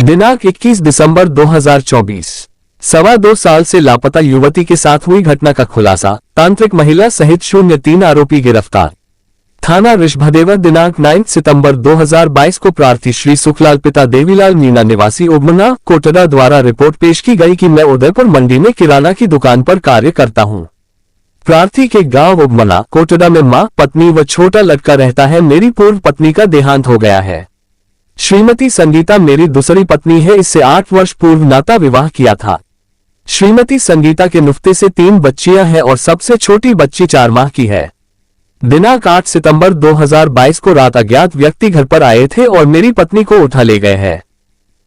दिनांक 21 दिसंबर 2024। 2.25 साल से लापता युवती के साथ हुई घटना का खुलासा, तांत्रिक महिला सहित 03 आरोपी गिरफ्तार। थाना ऋषभदेवर। दिनांक 9 सितंबर 2022 को प्रार्थी श्री सुखलाल पिता देवीलाल मीणा निवासी उमना कोटड़ा द्वारा रिपोर्ट पेश की गई कि मैं उदयपुर मंडी में किराना की दुकान पर कार्य करता हूं। प्रार्थी के गांव उमना कोटड़ा में मां, पत्नी व छोटा लड़का रहता है। मेरी पूर्व पत्नी का देहांत हो गया है। श्रीमती संगीता मेरी दूसरी पत्नी है। इससे 8 वर्ष पूर्व नाता विवाह किया था। श्रीमती संगीता के नुक्ते से 3 बच्चियां हैं और सबसे छोटी बच्ची 4 माह की है। दिनांक 8 सितंबर 2022 को रात अज्ञात व्यक्ति घर पर आए थे और मेरी पत्नी को उठा ले गए हैं।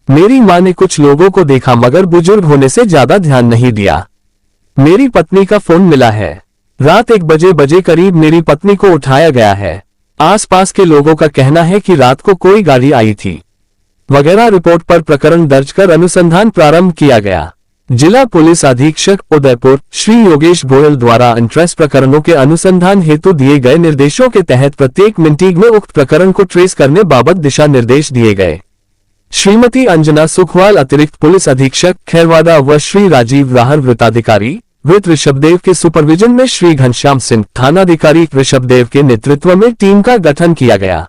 मेरी मां ने कुछ लोगों को देखा मगर बुजुर्ग होने से ज्यादा ध्यान नहीं दिया। मेरी पत्नी का फोन मिला है। रात 1 बजे करीब मेरी पत्नी को उठाया गया है। आसपास के लोगों का कहना है कि रात को कोई गाड़ी आई थी वगैरह। रिपोर्ट पर प्रकरण दर्ज कर अनुसंधान प्रारंभ किया गया। जिला पुलिस अधीक्षक उदयपुर श्री योगेश गोयल द्वारा इंटरेस्ट प्रकरणों के अनुसंधान हेतु दिए गए निर्देशों के तहत प्रत्येक मिनटीग में उक्त प्रकरण को ट्रेस करने बाबत दिशा निर्देश दिए गए। श्रीमती अंजना सुखवाल अतिरिक्त पुलिस अधीक्षक खैरवादा व श्री राजीव राहर वृत्ताधिकारी वृत्त ऋषभदेव के सुपरविजन में श्री घनश्याम सिंह थानाधिकारी ऋषभदेव के नेतृत्व में टीम का गठन किया गया।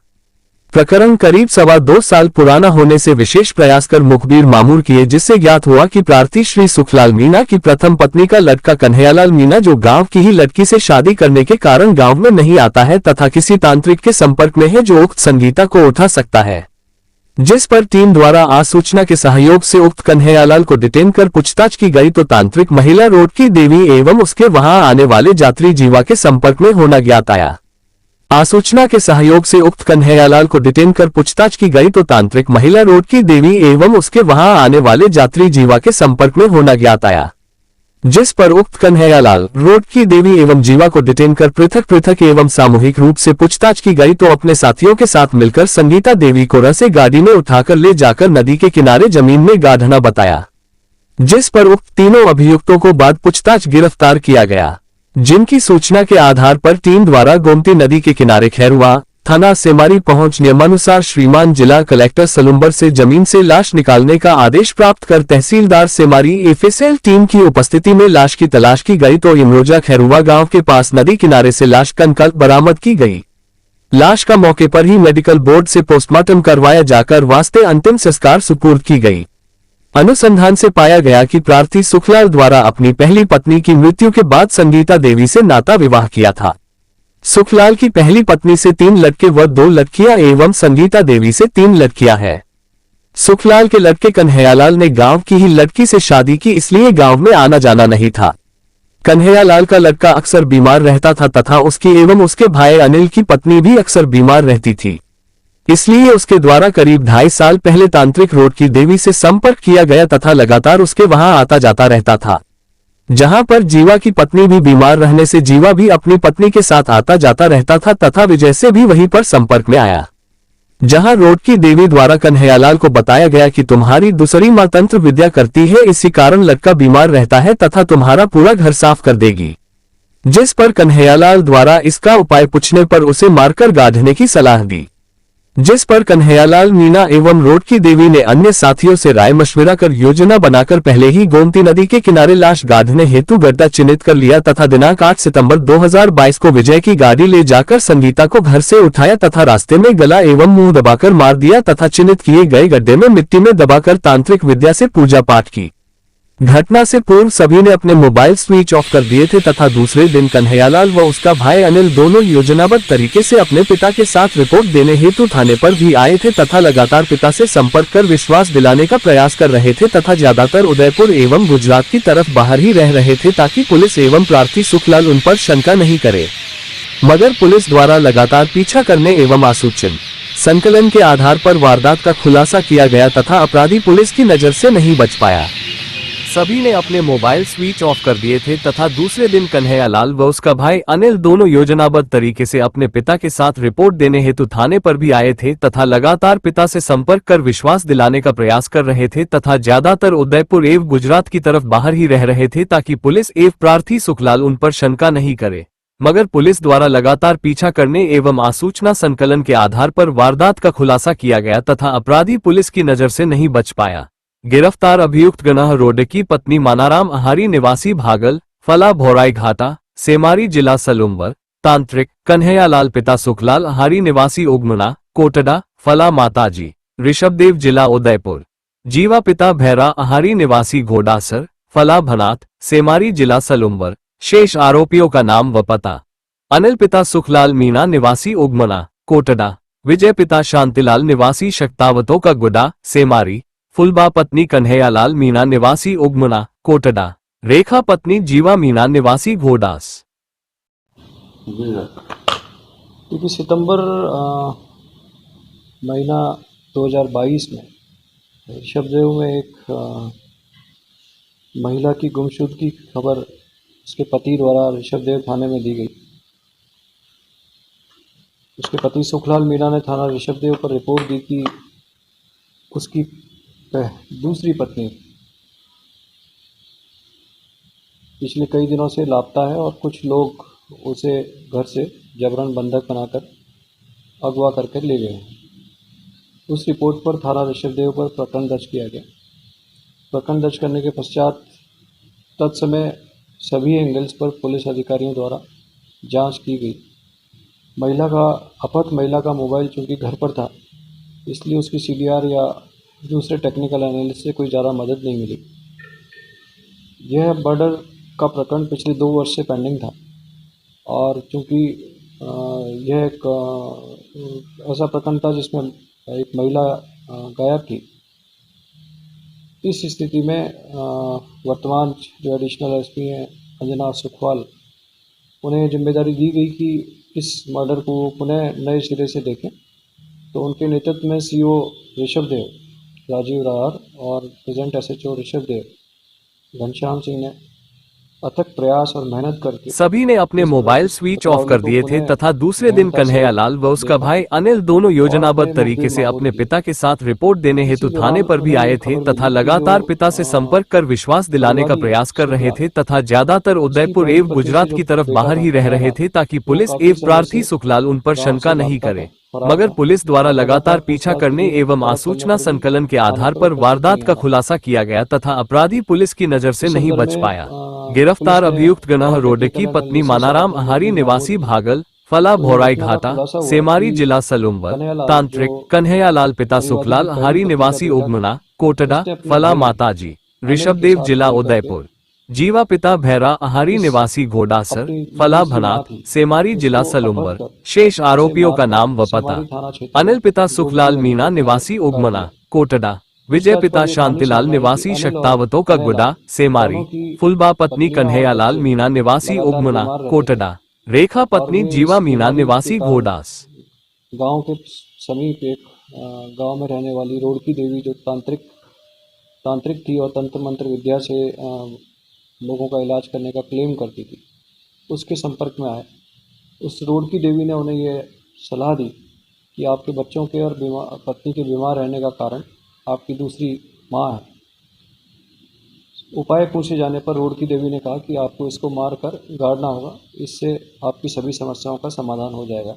प्रकरण करीब 2.25 साल पुराना होने से विशेष प्रयास कर मुखबिर मामूर किए, जिससे ज्ञात हुआ कि प्रार्थी श्री सुखलाल मीणा की प्रथम पत्नी का लड़का कन्हैयालाल मीणा जो गांव की ही लड़की से शादी करने के कारण गांव में नहीं आता है तथा किसी तांत्रिक के संपर्क में है जो उक्त संगीता को उठा सकता है। जिस पर टीम द्वारा आसूचना के सहयोग से उक्त कन्हैयालाल को डिटेन कर पूछताछ की गई तो तांत्रिक महिला रोड की देवी एवं उसके वहां आने वाले यात्री जीवा के संपर्क में होना ज्ञात आया। आसूचना के सहयोग से उक्त कन्हैयालाल को डिटेन कर पूछताछ की गई तो तांत्रिक महिला रोड की देवी एवं उसके वहां आने वाले यात्री जीवा के संपर्क में होना ज्ञात आया। जिस पर उक्त कन्हैयालाल रोड की देवी एवं जीवा को डिटेन कर पृथक पृथक एवं सामूहिक रूप से पूछताछ की गई तो अपने साथियों के साथ मिलकर संगीता देवी को रसे गाड़ी में उठाकर ले जाकर नदी के किनारे जमीन में गाड़ना बताया। जिस पर उक्त तीनों अभियुक्तों को बाद पूछताछ गिरफ्तार किया गया, जिनकी सूचना के आधार पर टीम द्वारा गोमती नदी के किनारे खैरुआ थाना सेमारी पहुंच नियमानुसार श्रीमान जिला कलेक्टर सलुम्बर से जमीन से लाश निकालने का आदेश प्राप्त कर तहसीलदार सेमारी एफएसएल टीम की उपस्थिति में लाश की तलाश की गई तो इमरोजा खैरुआ गांव के पास नदी किनारे से लाश कंकल बरामद की गई। लाश का मौके पर ही मेडिकल बोर्ड से पोस्टमार्टम करवाया जाकर वास्ते अंतिम संस्कार सुपुर्द की गई। अनुसंधान से पाया गया कि प्रार्थी सुखलाल द्वारा अपनी पहली पत्नी की मृत्यु के बाद संगीता देवी से नाता विवाह किया था। सुखलाल की पहली पत्नी से 3 लड़के व 2 लड़कियां एवं संगीता देवी से 3 लड़कियां हैं। सुखलाल के लड़के कन्हैयालाल ने गांव की ही लड़की से शादी की, इसलिए गांव में आना जाना नहीं था। कन्हैयालाल का लड़का अक्सर बीमार रहता था तथा उसकी एवं उसके भाई अनिल की पत्नी भी अक्सर बीमार रहती थी, इसलिए उसके द्वारा करीब 2.5 साल पहले तांत्रिक रोड की देवी से संपर्क किया गया तथा लगातार उसके वहां आता जाता रहता था। जहां पर जीवा की पत्नी भी बीमार रहने से जीवा भी अपनी पत्नी के साथ आता जाता रहता था तथा विजय से भी वहीं पर संपर्क में आया। जहां रोड की देवी द्वारा कन्हैयालाल को बताया गया कि तुम्हारी दूसरी मां तंत्र विद्या करती है, इसी कारण लड़का बीमार रहता है तथा तुम्हारा पूरा घर साफ कर देगी। जिस पर कन्हैयालाल द्वारा इसका उपाय पूछने पर उसे मारकर गाड़ने की सलाह दी। जिस पर कन्हैयालाल मीणा एवं रोड की देवी ने अन्य साथियों से राय मशविरा कर योजना बनाकर पहले ही गोमती नदी के किनारे लाश गाड़ने हेतु गड्ढा चिन्हित कर लिया तथा दिनांक 8 सितंबर 2022 को विजय की गाड़ी ले जाकर संगीता को घर से उठाया तथा रास्ते में गला एवं मुंह दबाकर मार दिया तथा चिन्हित किए गए गड्ढे में मिट्टी में दबाकर तांत्रिक विद्या से पूजा पाठ की। घटना से पूर्व सभी ने अपने मोबाइल स्विच ऑफ कर दिए थे तथा दूसरे दिन कन्हैयालाल व उसका भाई अनिल दोनों योजनाबद्ध तरीके से अपने पिता के साथ रिपोर्ट देने हेतु थाने पर भी आए थे तथा लगातार पिता से संपर्क कर विश्वास दिलाने का प्रयास कर रहे थे तथा ज्यादातर उदयपुर एवं गुजरात की तरफ बाहर ही रह रहे थे ताकि पुलिस एवं प्रार्थी सुखलाल उन पर शंका नहीं करे। मगर पुलिस द्वारा लगातार पीछा करने एवं आसूचन संकलन के आधार पर वारदात का खुलासा किया गया तथा अपराधी पुलिस की नजर से नहीं बच पाया। सभी ने अपने मोबाइल स्विच ऑफ कर दिए थे तथा दूसरे दिन कन्हैयालाल व उसका भाई अनिल दोनों योजनाबद्ध तरीके से अपने पिता के साथ रिपोर्ट देने हेतु थाने पर भी आए थे तथा लगातार पिता से संपर्क कर विश्वास दिलाने का प्रयास कर रहे थे तथा ज्यादातर उदयपुर एवं गुजरात की तरफ बाहर ही रह रहे थे ताकि पुलिस एवं प्रार्थी सुखलाल उन पर शंका नहीं करे। मगर पुलिस द्वारा लगातार पीछा करने एवं आसूचना संकलन के आधार पर वारदात का खुलासा किया गया तथा अपराधी पुलिस की नजर से नहीं बच पाया। गिरफ्तार अभियुक्त गनह रोड की पत्नी मानाराम अहारी निवासी भागल फला भोराई घाटा सेमारी जिला सलुम्बर, तांत्रिक कन्हैयालाल पिता सुखलाल अहारी निवासी उगमना कोटडा फला माताजी ऋषभदेव जिला उदयपुर, जीवा पिता भैरा अहारी निवासी घोडासर फला भनात सेमारी जिला सलुम्बर। शेष आरोपियों का नाम व पता: अनिल पिता सुखलाल मीणा निवासी उगमना कोटडा, विजय पिता शांतिलाल निवासी शक्तावतों का गुडा सेमारी, फुलबा पत्नी कन्हैयालाल मीणा निवासी उगमना कोटडा, रेखा पत्नी जीवा मीणा निवासी घोडास। क्योंकि सितंबर महीना 2022 में ऋषभदेव में एक महिला की गुमशुदगी की खबर उसके पति द्वारा ऋषभदेव थाने में दी गई। उसके पति सुखलाल मीणा ने थाना ऋषभदेव पर रिपोर्ट दी कि उसकी दूसरी पत्नी पिछले कई दिनों से लापता है और कुछ लोग उसे घर से जबरन बंधक बनाकर अगवा करके ले गए हैं। उस रिपोर्ट पर थाना ऋषभदेव पर प्रकरण दर्ज किया गया। प्रकरण दर्ज करने के पश्चात तत्समय सभी एंगल्स पर पुलिस अधिकारियों द्वारा जांच की गई। अपहृत महिला का मोबाइल चूंकि घर पर था, इसलिए उसकी सीडीआर या दूसरे टेक्निकल एनालिसिस से कोई ज़्यादा मदद नहीं मिली। यह मर्डर का प्रकरण पिछले 2 वर्ष से पेंडिंग था और चूंकि यह एक ऐसा प्रकरण था जिसमें एक महिला गायब थी। इस स्थिति में वर्तमान जो एडिशनल एसपी हैं अंजना सुखवाल, उन्हें जिम्मेदारी दी गई कि इस मर्डर को पुनः नए सिरे से देखें। तो उनके नेतृत्व में सीओ ऋषभदेव राजीव राहर और प्रेजेंट एसएचओ ऋषभदेव घनश्याम सिंह ने अथक प्रयास और मेहनत करके सभी ने अपने मोबाइल स्विच ऑफ कर दिए थे तथा दूसरे दिन कन्हैयालाल व उसका भाई अनिल दोनों योजनाबद्ध तरीके से अपने पिता के साथ रिपोर्ट देने हेतु थाने पर भी आए थे तथा लगातार पिता से संपर्क कर विश्वास दिलाने का प्रयास कर रहे थे तथा ज्यादातर उदयपुर एवं गुजरात की तरफ बाहर ही रह रहे थे ताकि पुलिस एवं प्रार्थी सुखलाल उन पर शंका नहीं करे। मगर पुलिस द्वारा लगातार पीछा करने एवं आसूचना संकलन के आधार पर वारदात का खुलासा किया गया तथा अपराधी पुलिस की नजर से नहीं बच पाया। गिरफ्तार अभियुक्त गनह रोड की पत्नी मानाराम अहारी निवासी भागल फला भोराई घाटा सेमारी जिला सलुम्बर, तांत्रिक कन्हैयालाल पिता सुखलाल अहारी निवासी उगमना कोटडा फला माताजी ऋषभदेव जिला उदयपुर, जीवा पिता भैरा अहारी निवासी घोडासर फला भनात सेमारी जिला सलुम्बर। शेष आरोपियों का नाम व पता: अनिल पिता सुखलाल मीणा निवासी उगमना कोटडा, विजय पिता शांतिलाल निवासी शक्तावतों का गुडा सेमारी, फुलबा पत्नी कन्हैयालाल मीणा निवासी उगमना कोटडा, रेखा पत्नी जीवा मीणा निवासी घोडास। गांव के समीप एक गांव में रहने वाली रोड़की देवी जो तांत्रिक थी और तंत्र मंत्र विद्या से लोगों का इलाज करने का क्लेम करती थी, उसके संपर्क में आए। उस रोड़की देवी ने उन्हें यह सलाह दी कि आपके बच्चों के और पत्नी के बीमार रहने का कारण आपकी दूसरी माँ है। उपाय पूछे जाने पर रोड़की देवी ने कहा कि आपको इसको मार कर गाड़ना होगा, इससे आपकी सभी समस्याओं का समाधान हो जाएगा।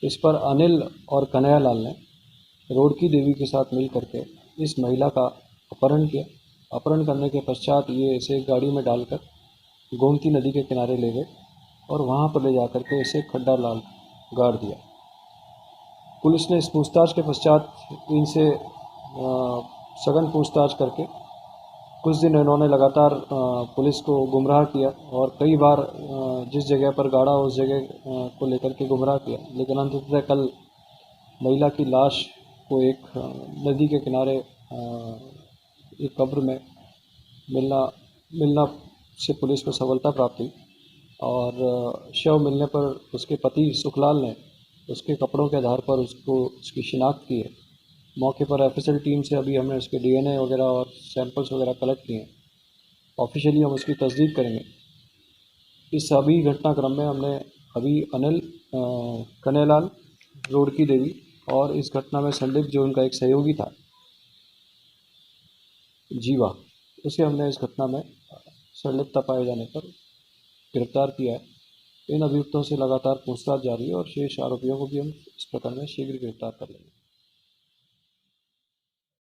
इस पर अनिल और कन्हैयालाल ने रोड़की देवी के साथ मिल करके इस महिला का अपहरण किया। अपहरण करने के पश्चात ये इसे गाड़ी में डालकर गोमती नदी के किनारे ले गए और वहाँ पर ले जाकर के इसे खड्डा लाल गाड़ दिया। पुलिस ने इस पूछताछ के पश्चात इनसे सघन पूछताछ करके कुछ दिन इन्होंने लगातार पुलिस को गुमराह किया और कई बार जिस जगह पर गाड़ा उस जगह को लेकर के गुमराह किया, लेकिन अंततः कल महिला की लाश को एक नदी के किनारे एक कब्र में मिलना से पुलिस को सफलता प्राप्त हुई और शव मिलने पर उसके पति सुखलाल ने उसके कपड़ों के आधार पर उसकी शिनाख्त की है। मौके पर एफएसएल टीम से अभी हमने उसके डीएनए वगैरह और सैंपल्स वगैरह कलेक्ट किए हैं। ऑफिशियली हम उसकी तस्दीक करेंगे। इस सभी घटनाक्रम में हमने अभी अनिल कन्हैयालाल रोड़की देवी और इस घटना में संलिप्त जो उनका एक सहयोगी था जीवा, उसे हमने इस घटना में संलिप्तता पाए जाने पर गिरफ्तार किया है इन अभियुक्तों से लगातार पूछताछ जारी है और शेष आरोपियों को भी हम इस प्रकरण में शीघ्र गिरफ्तार कर लेंगे।